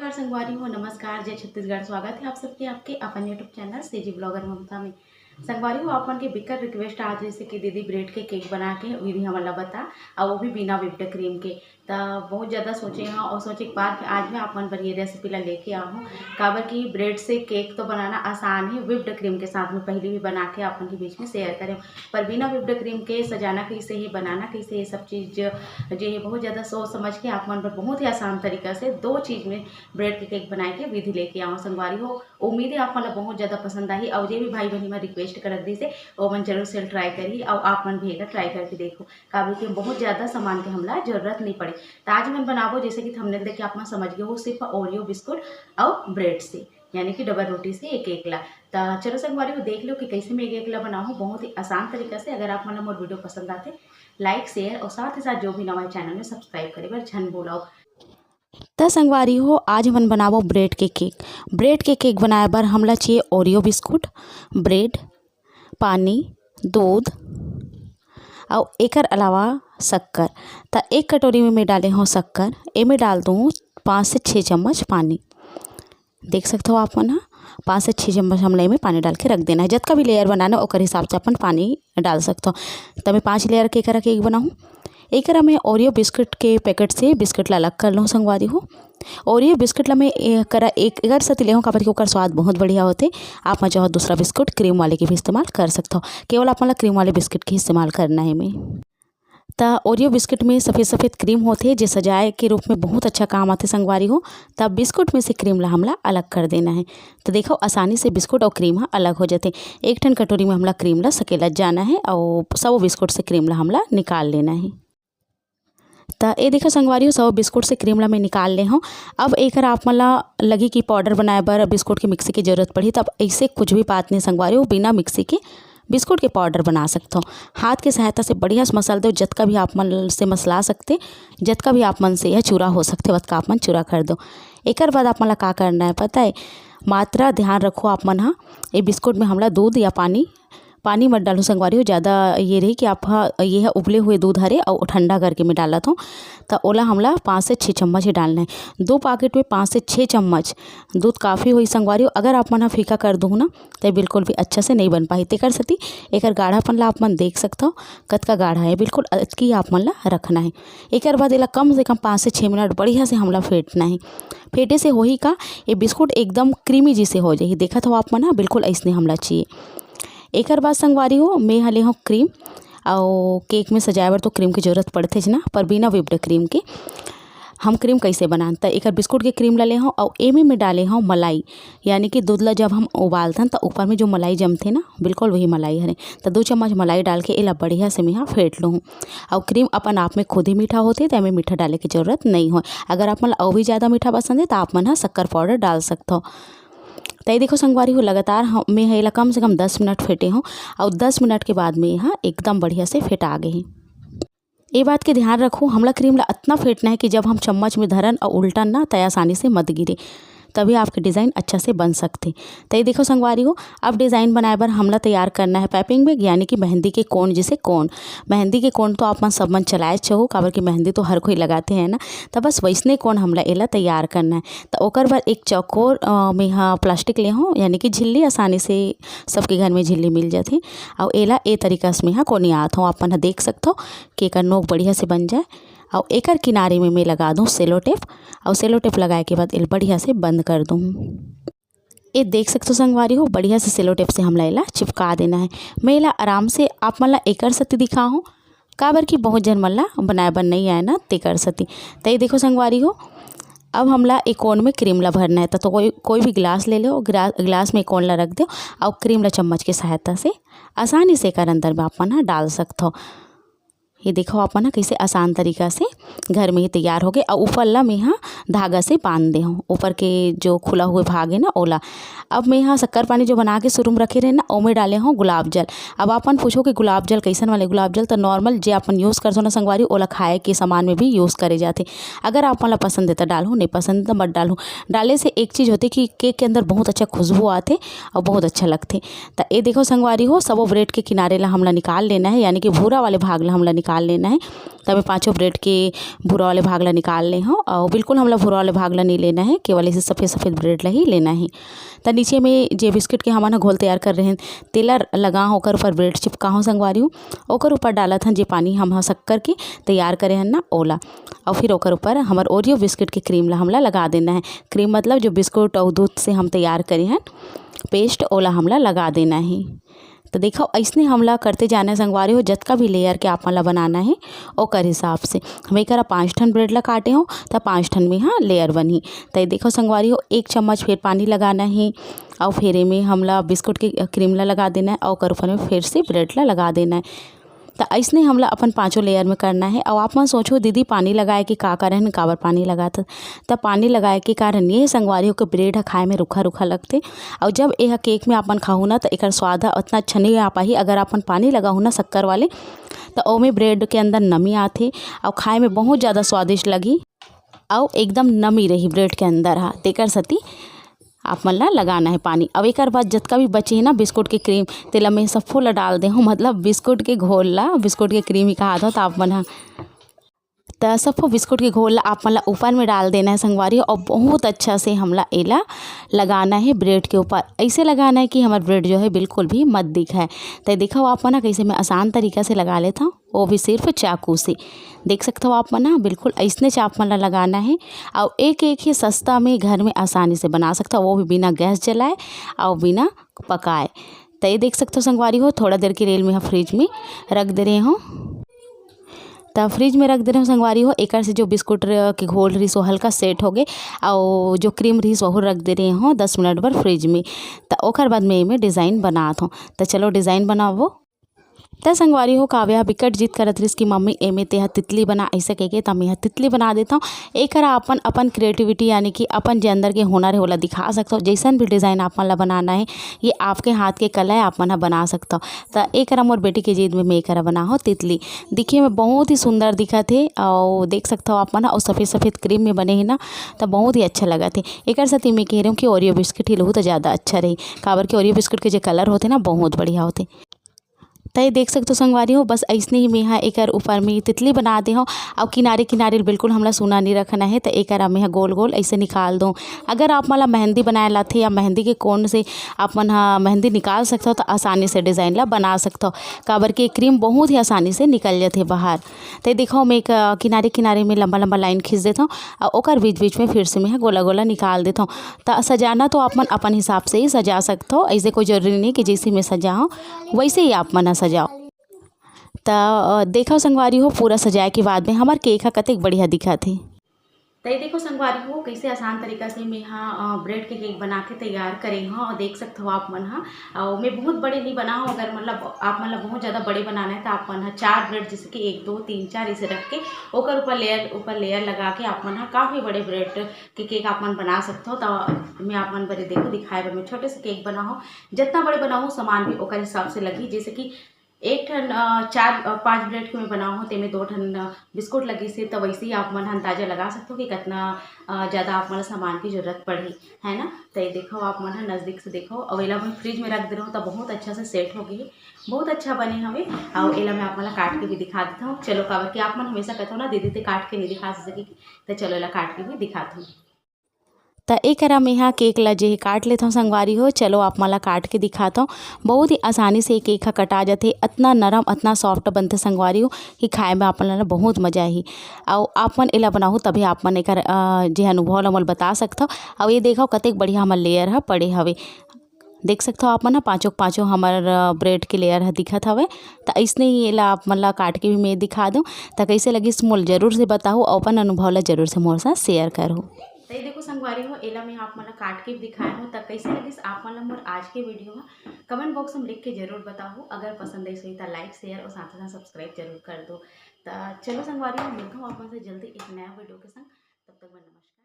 नमस्कार संगवारी हो, नमस्कार जय छत्तीसगढ़। स्वागत है आप सबके आपके अपन यूट्यूब चैनल सीजी ब्लॉगर ममता में। संगवारी हो अपन के बिकर रिक्वेस्ट आज जैसे कि दीदी ब्रेड के केक बना के विधि हमला बता और वो भी बिना व्हिप्ड क्रीम के। तो बहुत ज़्यादा सोचे हैं और सोचे के बाद आज मैं अपन पर ये रेसिपी ला लेके आऊँ। काबर की ब्रेड से केक तो बनाना आसान है, व्हिप्ड क्रीम के साथ में पहले भी बना के अपन के बीच में शेयर करें। पर बिना व्हिप्ड क्रीम के सजाना कैसे ही बनाना कैसे ये सब चीज़ जो है बहुत ज़्यादा सोच समझ के आप मन पर बहुत ही आसान तरीका से दो चीज़ में ब्रेड के केक बनाए के विधि लेके आऊँ। संगवारी हो उम्मीद है आप मतलब बहुत ज़्यादा पसंद आई और ये भी भाई बहनी में रिक्वेस्ट कर दी से वो मन जरूर से ट्राई करी और आप मन भी ट्राई करके देखो। काबुल के बहुत ज़्यादा सामान के हमला जरूरत नहीं पड़े। तो आज मैं बनाबो जैसे कि थंबनेल देख के आप मन समझ गए हो, सिर्फ ओरियो बिस्कुट और ब्रेड से यानी कि डबल रोटी से एक एक ला। तो चलो संगवारी को देख लो कि कैसे मैं एक एक ला बनाऊँ बहुत ही आसान तरीका से। अगर आप मन मोर वीडियो पसंद आते लाइक शेयर और साथ ही साथ जो भी नवा चैनल में सब्सक्राइब करे बार झन बोलाओ। तो संगवारी हो आज हम बनाबो ब्रेड के केक। ब्रेड के केक बनाए बर हमला चाहिए ओरियो बिस्कुट, ब्रेड, पानी, दूध और एकर अलावा शक्कर। तो एक कटोरी में मैं डाले हूँ शक्कर, ए में डाल दूँ 5 से 6 चम्मच पानी। देख सकते हो आप मन 5 से 6 चम्मच हमला में पानी डाल के रख देना है। जितना भी लेयर बनाना ओकर हिसाब से अपन पानी डाल सकते हो। तो मैं 5 लेयर के करा केक बनाऊँ। एक मैं ओरियो बिस्कुट के पैकेट से बिस्कुट ला अलग कर लूँ संगवारी हो। ओरियो बिस्कुट ला मैं करा एक साथ ले हूँ काबर कि ओकर स्वाद बहुत बढ़िया होते। आप में चाहो दूसरा बिस्कुट क्रीम वाले के भी इस्तेमाल कर सकते हो, केवल आप क्रीम वाले बिस्कुट के इस्तेमाल करना है मैं। तो ओरियो बिस्कुट में सफ़ेद सफ़ेद क्रीम होते जो सजाए के रूप में बहुत अच्छा काम आते संगवारी हो। तब बिस्कुट में से क्रीम ला हमला अलग कर देना है। तो देखो आसानी से बिस्कुट और क्रीम अलग हो जाते। एक ठन कटोरी में हमला क्रीम ला सकेला जाना है और सब बिस्कुट से क्रीम ला हमला निकाल लेना है। तो ये देखो संगवारी हो सब बिस्कुट से क्रीम ला मैं निकाल ले हूँ। अब एक आप मला लगी कि पाउडर बनाए बर बिस्कुट के मिक्सी की ज़रूरत पड़ी, तब ऐसे कुछ भी बात नहीं संगवारी हो, बिना मिक्सी के बिस्कुट के पाउडर बना सकते हो। हाथ की सहायता से बढ़िया से मसल दो, जतका भी आप मन से मसला सकते, जतका भी आप मन से यह चूरा हो सकते वत का आप मन चूरा कर दो। एक बाद आप मला का करना है पता है, मात्रा ध्यान रखो आप मन ये बिस्कुट में हमला दूध या पानी मत डालो संगवारी हो। ज़्यादा ये रही कि आप ये है उबले हुए दूध हरे और ठंडा करके मैं डाला था। तो ओला हमला 5 से 6 चम्मच ही डालना है। 2 पैकेट में 5 से 6 चम्मच दूध काफ़ी हुई संगवारी हो। अगर आप मन फीका कर दो ना तो बिल्कुल भी अच्छा से नहीं बन पाई। तेकर सती एक गाढ़ापन ला आप मन देख सकते हो कतका गाढ़ा है, बिल्कुल अतकी आप मन ला रखना है। एक बाद एला कम से कम 5 से 6 मिनट बढ़िया से हमला फेंटना है। फेंटे से हो ही का ये बिस्कुट एकदम क्रीमी जी से हो जाए। देखा था आप मन बिल्कुल ऐसने हमला चाहिए। एक बाद संगवारी हो मैं हले हूँ क्रीम और केक में सजाए बर तो क्रीम की ज़रूरत पड़ते ना, पर बिना व्हिप्ड क्रीम के हम क्रीम कैसे बनाते। एक बिस्कुट के क्रीम ला ले हूँ और एमे में डाले हूँ मलाई, यानी कि दूध ला जब हम उबालते तो ऊपर में जो मलाई जमते ना बिल्कुल वही मलाई हरे। तो 2 चम्मच मलाई डाल के एला बढ़िया से मैं फेंट लूँ। और क्रीम अपन आप में खुद ही मीठा होते तो हमें मीठा डाले की ज़रूरत नहीं हो। अगर आप मन और भी ज़्यादा मीठा पसंद है तो आप मन शक्कर पाउडर डाल सकते हो। तो ये देखो संगवारी हो लगातार मैं हेला कम से कम 10 मिनट फेंटे हूँ और 10 मिनट के बाद में यहाँ एकदम बढ़िया से फेंटा गए हैं। ये बात के ध्यान रखो हमला क्रीम ला इतना फेंटना है कि जब हम चम्मच में धरन और उल्टन ना तय आसानी से मत गिरे, तभी आपके डिज़ाइन अच्छा से बन सकते। तो ये देखो संगवारी हो अब डिज़ाइन बनाए बर हमला तैयार करना है पाइपिंग बैग, यानी कि मेहंदी के कोण। जैसे कोण मेहंदी के कोण तो आप मन सब मन चलाए चाहो काबर कि मेहंदी तो हर कोई लगाते हैं ना। तो बस वैसने कोण हमला एला तैयार करना है। तो ओकर बाद एक चौकोर में हाँ प्लास्टिक ले हूँ, यानी कि झिल्ली आसानी से सबके घर में झिल्ली मिल जाती। और एला ए तरीका से मैं हाँ कोनी आत हूँ। आप मन देख सकते हो कि एकर नोक बढ़िया से बन जाए और एकर किनारे में मैं लगा दूँ सेलो टेप और सेलो टेप लगाए के बाद एल बढ़िया से बंद कर दूँ। ये देख सकते हो संगवारी हो बढ़िया से सेलो टेप से हमला एला चिपका देना है। मैं एला आराम से आप मन ला एकर सती दिखा हूँ काबर कि बहुत जन मन ला बनाए बन नहीं आए ना तेकर सती। तो ये देखो संगवारी हो अब हमला एक कोण में क्रीम ला भरना है। तो कोई भी गिलास ले लो, गिलास में कोण ला रख दो और क्रीम ला चम्मच की सहायता से आसानी से एकर अंदर में आप मन डाल सकते हो। ये देखो आप ना कैसे आसान तरीका से घर में ही तैयार हो गए। और ऊपर ला मैं यहाँ धागा से बांध दे हूँ, ऊपर के जो खुला हुए भाग है ना ओला। अब मैं यहाँ शक्कर पानी जो बना के शुरू में रखे रहे ना ओमे डाले हूँ गुलाब जल। अब अपन पूछो कि गुलाब जल कैसन वाले गुलाब जल, तो नॉर्मल जो अपन यूज़ करते ना संगवारी ओला खाए के सामान में भी यूज़ करे जाते। अगर आप मन ला पसंद है तो डालो, नहीं पसंद तो मत डालो। डाले से एक चीज़ होती कि केक के अंदर बहुत अच्छा खुशबू आते और बहुत अच्छा लगते। तो ये देखो संगवारी हो सब ब्रेड के किनारे ला हमला निकाल लेना है, यानी कि भूरा वाले भाग ला हमला निकाल लेना है। तो हमें 5 ब्रेड के भूरा वाले भाग ला निकाल ले हो और बिल्कुल हमला भूरा वाले भाग ला नहीं लेना है, केवल इसे सफ़ेद सफ़ेद ब्रेड ला ही लेना है। तो नीचे में जो बिस्किट के हमन घोल तैयार कर रहे हैं, तेला लगा होकर ऊपर ब्रेड चिपका हो संगवारी हूँ, ओकर ऊपर डालत हन जे पानी हम शक्कर के तैयार करे हन ना ओला, और फिर ओकर ऊपर हमार ओरियो बिस्किट के क्रीम ला हमला लगा देना है। क्रीम मतलब जो बिस्कुट और दूध से हम तैयार करे हैं पेस्ट, ओला हमला लगा देना है। तो देखो ऐसने हमला करते जाना संगवारी हो, जतका भी लेयर के आप ला बनाना है ओकर हिसाब से। हम एक 5 ठन ब्रेड ला काटे हो तो 5 ठन में हाँ लेयर बनी। तो देखो संगवारी हो 1 चम्मच फिर पानी लगाना है और फिर में हमला बिस्कुट के क्रीम ला लगा देना है और ओकर ऊपर में फिर से ब्रेड ला लगा देना है। तो ऐसने हमला अपन 5 लेयर में करना है। और आप मन सोचो दीदी पानी लगाए कि का कारण काबर पानी लगाता, तो पानी लगाए के कारण ये संगवारी हो कि ब्रेड खाए में रूखा रूखा लगते, और जब यह केक में अपन खाहू ना तो एक स्वाद उतना अच्छा नहीं आ पाही। अगर अपन पानी लगाहू ना शक्कर वाले तो ओमे ब्रेड के अंदर नमी आथे और खाए में बहुत ज़्यादा स्वादिष्ट लगी और एकदम नमी रही ब्रेड के अंदर। हाँ तेकर सती आप मन ला लगाना है पानी। अब एक बाद जतका भी बचे है ना बिस्कुट के क्रीम तेला में सब फुल डाल दे हूँ, मतलब बिस्कुट के घोल ला बिस्कुट के क्रीम ही कहा था। तो आप मन हाँ तो सब बिस्कुट के घोल आप मन ला ऊपर में डाल देना है संगवारी, और बहुत अच्छा से हमला एला लगाना है ब्रेड के ऊपर। ऐसे लगाना है कि हमारा ब्रेड जो है बिल्कुल भी मत दिखाए। तो देखो आप मना कैसे मैं आसान तरीका से लगा लेता हूँ, वो भी सिर्फ चाकू से। देख सकते हो आप मना बिल्कुल ऐसने चाप मन ला लगाना है और एक एक ही सस्ता में घर में आसानी से बना सकता हो, वो भी बिना गैस जलाए और बिना पकाए। तो ये देख सकते हो संगवारी हो थोड़ा देर के लिए में फ्रिज में रख दे रहे हो। तो फ्रिज में रख दे रहे हो संगवारी हो, एक से जो बिस्कुट के घोल रही सो हल्का सेट हो गए और जो क्रीम रही वो रख दे रहे हो 10 मिनट भर फ्रिज में। तो ओकर बाद में डिज़ाइन बनात हूँ। तो चलो डिज़ाइन बनाओ। त संगवारी हो काव्या बिकट जिद करत रहिस कि मम्मी एमे तेहा तितली बना, ऐसे कह के मैं तितली बना देता हूँ। एक अपन अपन क्रिएटिविटी यानी कि अपन जे अंदर के हुनर है ओला दिखा सकता हो। जैसन भी डिज़ाइन आप मन ला बनाना है, ये आपके हाथ के कला है, आप मन बना सकता हो। तो एक मोर बेटी के जिद में मैं एक बना हो तितली, दिखे में बहुत ही सुंदर दिखा थे और देख सकता हो आप मन। और सफ़ेद सफ़ेद क्रीम में बने हैं ना तो बहुत ही अच्छा लगा थे। एक साथ मैं कह रही हूँ कि ओरियो बिस्किट ही लूँ तो ज़्यादा अच्छा रही, काबर के ओरियो बिस्किट के जो कलर होते ना बहुत बढ़िया होते। तो ये देख सकते हो संगवारी हो बस ऐसने ही मैं यहाँ एक ऊपर में तितली बना दे हो और किनारे किनारे बिल्कुल हमला सुना नहीं रखना है। तो एक मैं यहाँ गोल गोल ऐसे निकाल दूँ। अगर आप मला मेहंदी बनाए लाते या मेहंदी के कोन से आप मन हाँ मेहंदी निकाल सकते हो तो आसानी से डिज़ाइन ला बना सकते हो, काबर के क्रीम बहुत ही आसानी से निकल जाते बाहर। तो देखो मैं एक किनारे किनारे में लंबा लंबा लाइन खींच देता हूँ और ओकर बीच बीच में फिर से मैं गोला गोला निकाल देता हूँ। तो सजाना तो आप मन अपन हिसाब से ही सजा सकते हो, ऐसे कोई ज़रूरी नहीं कि जैसे मैं सजाऊँ वैसे ही आप मन सजाओ। तो देखो संगवारी हो पूरा सजाए के बाद में हमार केक हा कतेक बढ़िया दिखा थे। तो ये देखो संगवारी हो कैसे आसान तरीका से मैं यहाँ ब्रेड के केक बना के तैयार करे हाँ, और देख सकते हो आप मन हाँ। और मैं बहुत बड़े नहीं बना हूँ, अगर मतलब आप मतलब बहुत ज़्यादा बड़े बनाना है तो आप मन हाँ 4 ब्रेड जैसे कि 1 2 3 4 इसे रख के ओकर ऊपर लेयर लगा के आप मन हाँ काफ़ी बड़े ब्रेड के केक आप मन बना सकते हो। तो मैं आप मन बड़े देखो दिखाए बर मैं छोटे से केक बनाऊँ, जितना बड़े बनाऊँ सामान भी ओकर हिसाब से लगी। जैसे कि 1 ठन 4-5 ब्रेड के मैं बनाऊँ तो में 2 ठन बिस्कुट लगी से, तो वैसे ही आप मन अंदाजा लगा सकते हो कि कितना ज़्यादा आप मन सामान की ज़रूरत पड़ी है ना। तो ये देखो आप मन नज़दीक से देखो और एला मैं फ्रिज में रख दे रहा हूँ तो बहुत अच्छा से सेट हो गई, बहुत अच्छा बने हमें। और एला मैं आप मन काट के भी दिखा देता हूँ। चलो काबर कि आप मन हमेशा कहते हो ना दीदी ते काट के नहीं दिखा सके, तो चलो एला काट के भी दिखाती हूँ। तो एक मैं यहाँ केक ला जे काट लेता हूँ संगवारी हो। चलो आप मला काट के दिखाता हूँ। बहुत ही आसानी से केक हा कटा जाते, इतना नरम इतना सॉफ्ट बनते संगवारी हो कि खाए में आप मन बहुत मजा ही। और आप मन एला बनाहू तभी आप मन एक जे अनुभव ला मोल बता सकता हो। और ये देखो कतेक बढ़िया हमर लेयर हा पड़े हवे, देख सकते हो आप मन पाँचों हमार ब्रेड के लेयर हा दिखत हवे। तो ऐसने ही एला आप मन ला काट के भी मैं दिखा दूँ। तो कैसे लगिस मोल जरूर से बताओ, अपन अनुभव ला जरूर से मोर साथ शेयर करो। तो ये देखो संगवारी हो एला मैं आप मन काट के भी दिखाया हूँ। तो कैसे लगिस आप मन मोर आज के वीडियो में कमेंट बॉक्स में लिख के जरूर बताओ। अगर पसंद आई तो लाइक शेयर और साथ ही साथ सब्सक्राइब जरूर कर दो। तो चलो संगवारी हो मिलता हूँ आप मन से जल्दी एक नया वीडियो के संग, तब तक मैं नमस्कार।